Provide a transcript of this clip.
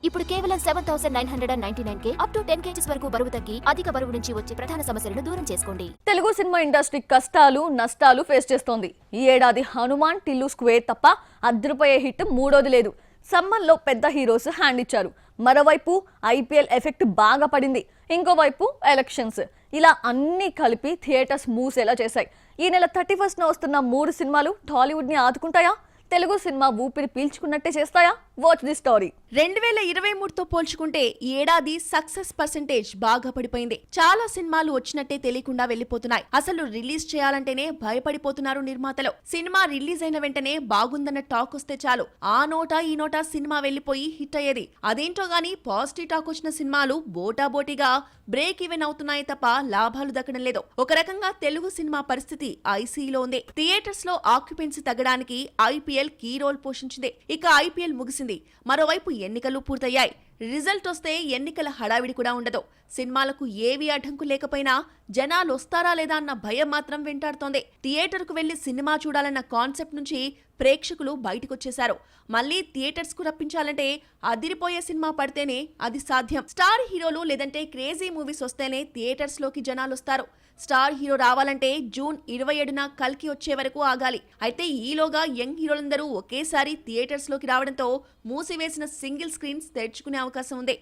ఇప్పుడు కేవలం 7,999 up to 10 kgs వరకు బరువు తగ్గి అధిక బరువు నుంచి వచ్చే ప్రధాన సమస్యలను దూరం చేసుకోండి. తెలుగు సినిమా ఇండస్ట్రీ కష్టాలు నష్టాలు ఫేస్ చేస్తోంది. ఈ ఏడాది హనుమాన్, టిల్లు స్క్వేర్ తప్ప అద్రిపోయే హిట్ మూడోది లేదు. సమ్మర్లో పెద్ద హీరోస్ హ్యాండ్ ఇచ్చారు. మరోవైపు ఐపీఎల్ ఎఫెక్ట్ బాగా పడింది. ఇంకోవైపు ఎలక్షన్స్. ఇలా అన్నీ కలిపి థియేటర్స్ మూసేలా చేశాయి. ఈ నెల 31న వస్తున్న 3 సినిమాలు టాలీవుడ్ ని ఆదుకుంటాయా? తెలుగు సినిమా ఊపిరి పీల్చుకున్నట్టే చేస్తాయా? Watch the story. 2023తో పోల్చుకుంటే ఈ ఏడాది సక్సెస్ పర్సెంటేజ్ బాగా పడిపోయింది. చాలా సినిమాలు వచ్చినట్టే తెలియకుండా వెళ్లిపోతున్నాయి. అసలు రిలీజ్ చేయాలంటేనే భయపడిపోతున్నారు నిర్మాతలు. సినిమా రిలీజ్ అయిన వెంటనే బాగుందన్న టాక్ వస్తే చాలు ఆ నోటా ఈ నోటా సినిమా వెళ్లిపోయి హిట్ అయ్యేది. అదేంటో గానీ పాజిటివ్ టాక్ వచ్చిన సినిమాలు బోటాబోటీగా బ్రేక్ ఈవెన్ అవుతున్నాయి తప్ప లాభాలు దక్కడం లేదు. ఒక రకంగా తెలుగు సినిమా పరిస్థితి ఐసీలో ఉంది. థియేటర్స్ లో ఆక్యుపెన్సీ తగ్గడానికి ఐపీఎల్ కీ రోల్ పోషించింది. ఇక ఐపీఎల్ ముగిసింది. మరోవైపు ఎన్నికలు పూర్తయ్యాయి. రిజల్ట్ వస్తే ఎన్నికల హడావిడి కూడా ఉండదు. సినిమాలకు ఏవి అడ్డంకు లేకపోయినా జనాలు వస్తారా లేదా అన్న భయం మాత్రం వెంటాడుతోంది. థియేటర్కు వెళ్లి సినిమా చూడాలన్న కాన్సెప్ట్ నుంచి ప్రేక్షకులు బయటకొచ్చేశారు. మళ్లీ థియేటర్స్ కు రప్పించాలంటే అదిరిపోయే సినిమా పడితేనే అది సాధ్యం. స్టార్ హీరోలు లేదంటే క్రేజీ మూవీస్ వస్తేనే థియేటర్స్ లోకి జనాలు వస్తారు. స్టార్ హీరో రావాలంటే జూన్ 27న కల్కి వచ్చే వరకు ఆగాలి. అయితే ఈలోగా యంగ్ హీరోలందరూ ఒకేసారి థియేటర్స్ లోకి రావడంతో మూసివేసిన సింగిల్ స్క్రీన్స్ తెరుచుకునే అవకాశం ఉంది.